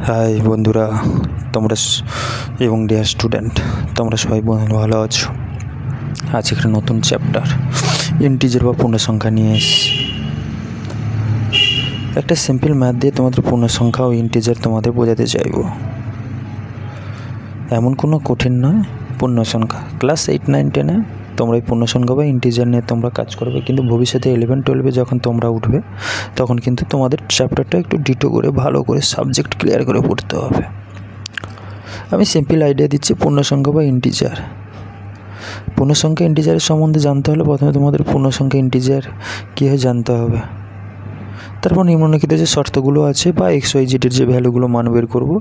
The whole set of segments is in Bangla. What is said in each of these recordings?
হাই বন্ধুরা, তোমরা এবং ডিয়ার স্টুডেন্ট, তোমরা সবাই ভালো আছো। আজ একটা নতুন চ্যাপ্টার ইন্টিজার বা পূর্ণসংখ্যা নিয়ে এসেছি। একটা সিম্পল ম্যাথ দিয়ে তোমাদের পূর্ণসংখ্যা ও ইন্টিজার তোমাদের বোঝাতে চাইবো। এমন কোনো কঠিন নয়। পূর্ণসংখ্যা ক্লাস 8, 9, 10-এ তোমরা এই পূর্ণসংখ্যা বা ইন্টিজার নিয়ে তোমরা কাজ করবে, কিন্তু ভবিষ্যতে 11, 12-এ যখন তোমরা উঠবে তখন কিন্তু তোমাদের চ্যাপ্টারটা একটু ডিটো করে ভালো করে সাবজেক্ট ক্লিয়ার করে পড়তে হবে। আমি সিম্পল আইডিয়া দিচ্ছি পূর্ণসংখ্যা বা ইন্টিজার। পূর্ণসংখ্যা ইন্টিজারের সম্বন্ধে জানতে হলে প্রথমে তোমাদের পূর্ণসংখ্যা ইন্টিজার কীভাবে জানতে হবে, তারপর নিম্নলিখিত যে শর্তগুলো আছে বা XYZ এর যে ভ্যালুগুলো মান বের করবো,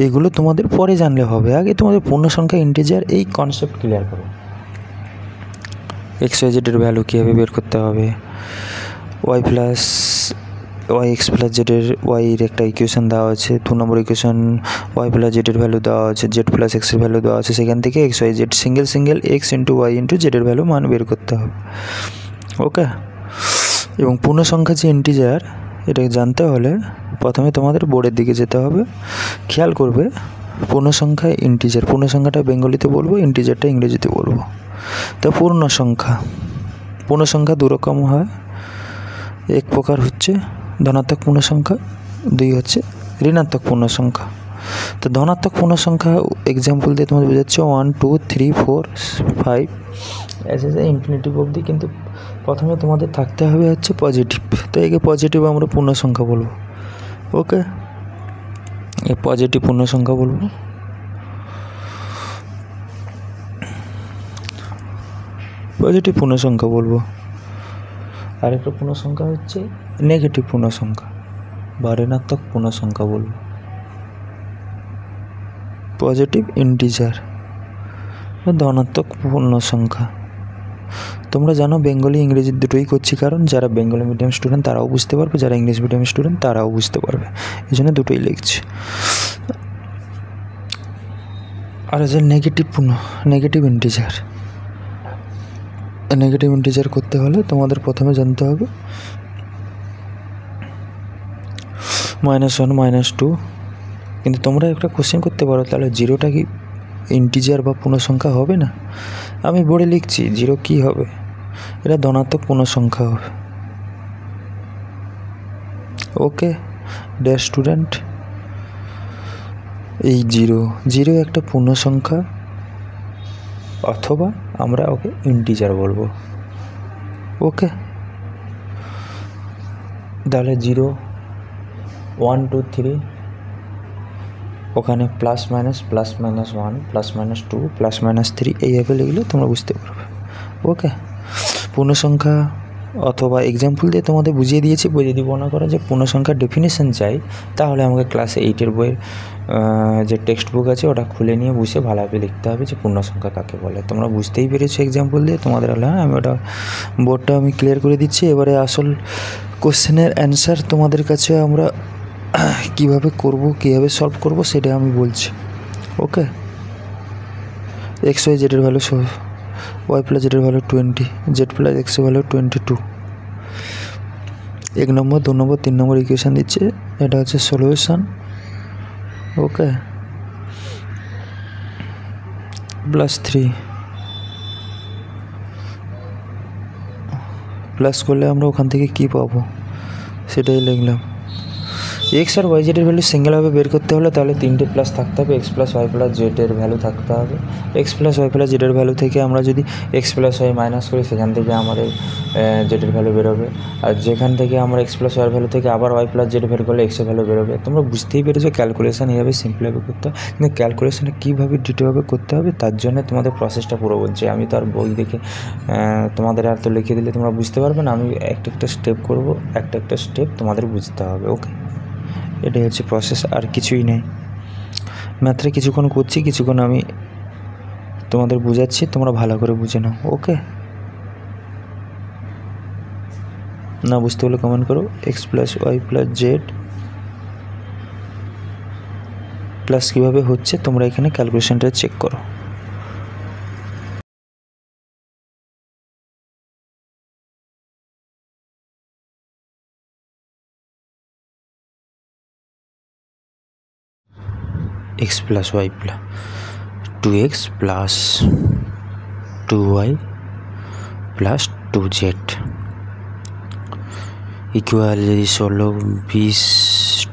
এগুলো তোমাদের পরে জানলে হবে। আগে তোমাদের পূর্ণসংখ্যা ইন্টিজার এই কনসেপ্ট ক্লিয়ার করো। XYZ এর ভ্যালু কীভাবে বের করতে হবে, yx প্লাস জেডের ওয়াইয়ের একটা ইকুয়েশন দেওয়া আছে, 2 নম্বর ইকুয়েশন y প্লাস জেডের ভ্যালু দেওয়া আছে, z প্লাস এক্সের ভ্যালু দেওয়া আছে, সেখান থেকে XYZ single x into y into জেডের ভ্যালু মান বের করতে হবে। ওকে, এবং পূর্ণসংখ্যা যে ইন্টিজার, এটাকে জানতে হলে প্রথমে তোমাদের বোর্ডের দিকে যেতে হবে। খেয়াল করবে পূর্ণসংখ্যা ইন্টিজার, পূর্ণসংখ্যাটা বেঙ্গলিতে বলবো, ইন্টিজারটা ইংরেজিতে বলবো। তো পূর্ণসংখ্যা দু রকম হয়। এক প্রকার হচ্ছে ধনাত্মক পূর্ণসংখ্যা, দুই হচ্ছে ঋণাত্মক পূর্ণসংখ্যা। তো ধনাত্মক পূর্ণসংখ্যা এক্সাম্পল দিয়ে তোমাদের বোঝাচ্ছে 1, 2, 3, 4, 5 এসে ইনফিনিটিভ অবধি, কিন্তু প্রথমে তোমাদের থাকতে হবে হচ্ছে পজিটিভ। তো একে পজিটিভ আমরা পূর্ণসংখ্যা বলবো। ওকে, এ পজিটিভ পূর্ণসংখ্যা বলবো। পজিটিভ পূর্ণসংখ্যা বলবো। আরেকটা পূর্ণসংখ্যা হচ্ছে নেগেটিভ পূর্ণসংখ্যা বা ঋণাত্মক পূর্ণসংখ্যা বলবো। পজিটিভ ইন্টিজার বা ধনাত্মক পূর্ণসংখ্যা। তোমরা জানো বেঙ্গলি ইংরেজি দুটোই করছি, কারণ যারা বেঙ্গলি মিডিয়াম স্টুডেন্ট তারাও বুঝতে পারবে, যারা ইংলিশ মিডিয়াম স্টুডেন্ট তারাও বুঝতে পারবে, এই জন্য দুটোই লিখছি। আর আছে নেগেটিভ ইন্টিজার করতে হলে তোমাদের প্রথমে জানতে হবে -1, -2। কিন্তু তোমরা একটা কোশ্চেন করতে পারো, তাহলে জিরোটা কি ইন্টিজার বা পূর্ণসংখ্যা হবে না? আমি বোর্ডে লিখছি 0 কি হবে, এটা ধনাত্মক পূর্ণসংখ্যা হবে। ওকে ডিয়ার স্টুডেন্ট, এই জিরো একটা পূর্ণসংখ্যা, অথবা আমরা ওকে ইন্টিজার বলবো। ওকে, তাহলে 0, 1, 2, 3, ওখানে +- +-1, +-2, +-3 এইভাবে লিখলে তোমরা বুঝতে পারবে। ওকে, পূর্ণসংখ্যা অথবা এক্সাম্পল দিয়ে তোমাদের বুঝিয়ে দিয়েছি। যদি মনে করো যে পূর্ণসংখ্যার ডেফিনেশন চাই, তাহলে আমাকে ক্লাস 8-এর বইয়ের যে টেক্সট বুক আছে ওটা খুলে নিয়ে বসে ভালোভাবে লিখতে হবে যে পূর্ণসংখ্যা কাকে বলে। তোমরা বুঝতেই পেরেছো এক্সাম্পল দিয়ে, তোমাদের হলে আমি ওটা বোর্ডটা আমি ক্লিয়ার করে দিচ্ছি। এবারে আসল কোশ্চেনের অ্যান্সার তোমাদের কাছে আমরা কীভাবে সলভ করব সেটা আমি বলছি। ওকে, XYZ এর ভ্যালু y প্লাস জেডের ভ্যালু 20, z প্লাস এক্সের ভ্যালু 22। 1 নম্বর, 2 নম্বর, 3 নম্বর ইকুয়েশান দিচ্ছে, এটা হচ্ছে সলিউশন। ওকে, +3 প্লাস করলে আমরা ওখান থেকে কী পাবো সেটাই লিখলাম। x আর y জেডের ভ্যালু সিঙ্গেলভাবে বের করতে হলে তাহলে 3টে প্লাস থাকতে হবে, x প্লাস y প্লাস জেডের ভ্যালু থাকতে হবে। x প্লাস y প্লাস জেডের ভ্যালু থেকে আমরা যদি x প্লাস y মাইনাস করি, সেখান থেকে আমাদের জেডের ভ্যালু বেরোবে। আর যেখান থেকে আমরা x প্লাস ওয়ার ভ্যালু থেকে আবার y প্লাস জেড বের করলে এক্সের ভ্যালু বেরোবে। তোমরা বুঝতেই পেরেছো ক্যালকুলেশন এইভাবে সিম্পলভাবে করতে হয়, কিন্তু ক্যালকুলেশনটা কীভাবে ডিটেলভাবে করতে হবে তার জন্য তোমাদের প্রসেসটা পুরো বলছি। আমি তো আর বই দেখে তোমাদের আর তো লিখে দিলে তোমরা বুঝতে পারবে না। আমি একটা স্টেপ করবো, একটা স্টেপ তোমাদের বুঝতে হবে। ওকে, এটাই হচ্ছে প্রসেস, আর কিছুই নেই। ম্যাথটা কিছুক্ষণ করছি, কিছুক্ষণ আমি তোমাদের বুঝাচ্ছি, তোমরা ভালো করে বুঝে নাও। ওকে, না বুঝতে হলে কমেন্ট করো। x plus y plus z plus কীভাবে হচ্ছে তোমরা এখানে ক্যালকুলেশনটা চেক করো। X plus y plus 2x প্লাস 2y প্লাস 2z ইকুয়াল যদি 16, 20,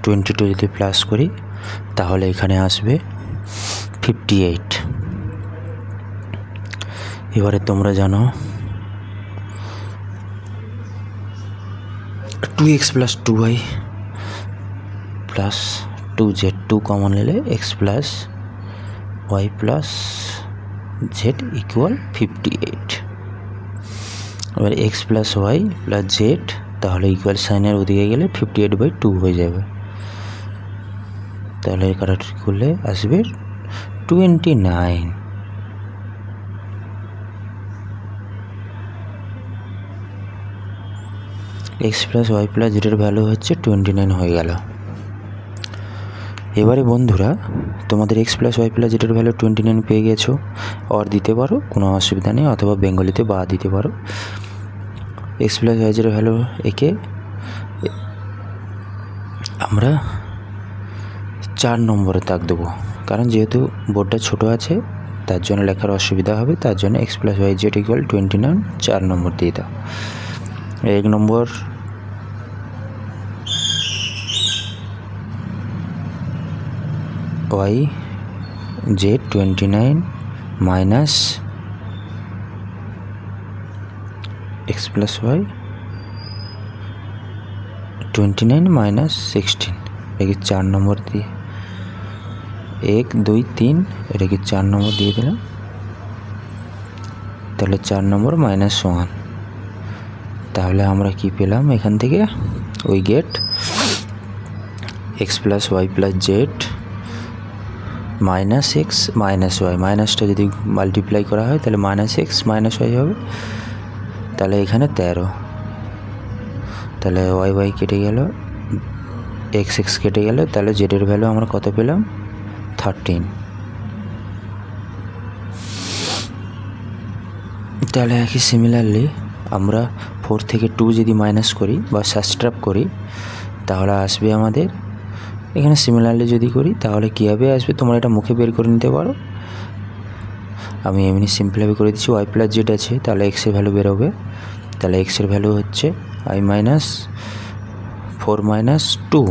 22 যদি প্লাস করি তাহলে এখানে আসবে 58। এবারে তোমরা জানো 2x প্লাস 2y প্লাস 2z 2 কমন নিলে x plus y plus z equal 58। এবার x plus y plus z তাহলে ইকুয়াল সাইনের ওদিকে গেলে 58/2 হয়ে যাবে। তাহলে কাটাকাটি করলে আসবে 29। এক্স প্লাস ওয়াই প্লাস জেডের ভ্যালু হচ্ছে 29 হয়ে গেল। এবারে বন্ধুরা তোমাদের এক্স প্লাস ওয়াই প্লাস জেডের ভ্যালু 29 পেয়ে গেছো, অর দিতে পারো, কোনো অসুবিধা নেই, অথবা বেঙ্গলিতে বা দিতে পারো। এক্স প্লাস ওয়াই জেডের ভ্যালু একে আমরা 4 নম্বরে তাক দেবো, কারণ যেহেতু বোর্ডটা ছোটো আছে তার জন্য লেখার অসুবিধা হবে, তার জন্য x plus y z equal 29 4 নম্বর দিয়ে দাও। 1 নম্বর y z 29 minus x plus y 29 minus 16, এটাকে 4 নম্বর দিয়ে 1 2 3 এটাকে 4 নম্বর দিয়ে দিলাম। তাহলে 4 নম্বর মাইনাস 1। তাহলে আমরা কি পেলাম এখান থেকে? We get x plus y plus z minus x minus y, মাইনাসটা যদি মাল্টিপ্লাই করা হয় তাহলে মাইনাস এক্স মাইনাস ওয়াই হবে। তাহলে এখানে 13, তাহলে ওয়াই ওয়াই কেটে গেল, এক্স এক্স কেটে গেল, তাহলে জেডের ভ্যালু আমরা কত পেলাম? 13। তাহলে একই সিমিলারলি আমরা 4 থেকে 2 যদি মাইনাস করি বা সাবট্রাক্ট করি তাহলে আসবে আমাদের এখানে সিমিলারলি যদি করি তাহলে কীভাবে আসবে তোমরা এটা মুখে বের করে নিতে পারো। আমি এমনি সিম্পলভাবে করে দিচ্ছি। ওয়াই প্লাস জেড আছে, তাহলে এক্সের ভ্যালু বেরোবে, তাহলে এক্সের ভ্যালু হচ্ছে আই মাইনাস 4 মাইনাস 2,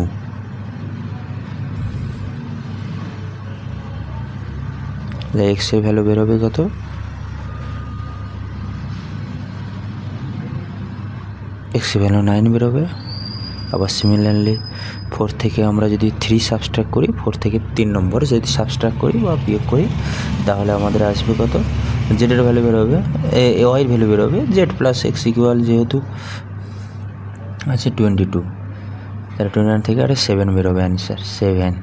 তাহলে এক্সের ভ্যালু বেরোবে কত? এক্সের ভ্যালু 9 বেরোবে। আবার সিমিলারলি 4 থেকে আমরা যদি 3 সাবট্রাক্ট করি, 4 থেকে 3 নম্বর যদি সাবট্রাক্ট করি বা বিয়োগ করি তাহলে আমাদের আসবে কত? জেডের ভ্যালু বেরোবে, ওয়াইয়ের ভ্যালু বেরোবে জেড প্লাস এক্স ইকুয়াল যেহেতু আছে 22, তাহলে 29 থেকে আরে 7 বেরোবে অ্যান্সার 7।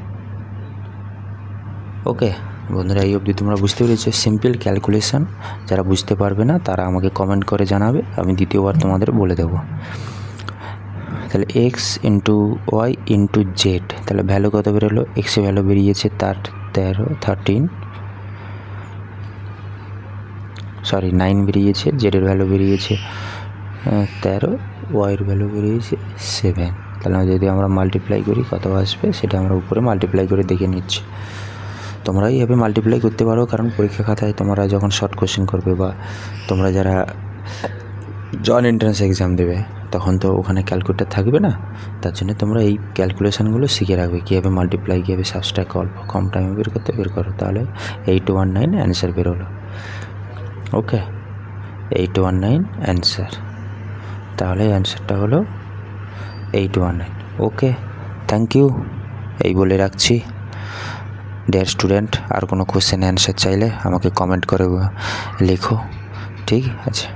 ওকে বন্ধুরা, এই অবধি তোমরা বুঝতে পেরেছো সিম্পল ক্যালকুলেশন। যারা বুঝতে পারবে না তারা আমাকে কমেন্ট করে জানাবে, আমি দ্বিতীয়বার তোমাদের বলে দেবো। তাহলে x into y into z, তাহলে ভ্যালু কত বেরোলো? এক্সের ভ্যালু বেরিয়েছে 9 বেরিয়েছে, জেডের ভ্যালু বেরিয়েছে 13, ওয়াইয়ের ভ্যালু বেরিয়েছে 7। তাহলে যদি আমরা মাল্টিপ্লাই করি কত আসবে সেটা আমরা উপরে মাল্টিপ্লাই করে দেখে নিচ্ছি। তোমরা এইভাবে মাল্টিপ্লাই করতে পারো, কারণ পরীক্ষা খাতায় তোমরা যখন শর্ট কোশ্চেন করবে বা তোমরা যারা জয়েন্ট এন্ট্রান্স এক্সাম দেবে তখন তো ওখানে ক্যালকুলেটার থাকবে না, তার জন্য তোমরা এই ক্যালকুলেশানগুলো শিখে রাখবে, কীভাবে মাল্টিপ্লাই, কীভাবে সাবট্রাক্ট অল্প কম টাইমে বের করো। তাহলে 819 অ্যান্সার বেরোলো। ওকে, 819 অ্যান্সার। তাহলে অ্যান্সারটা হলো 819। ওকে, থ্যাংক ইউ। এই বলে রাখছি। ডিয়ার স্টুডেন্ট, আর কোনো কোশ্চেন অ্যান্সার চাইলে আমাকে কমেন্ট করে লিখো, ঠিক আছে।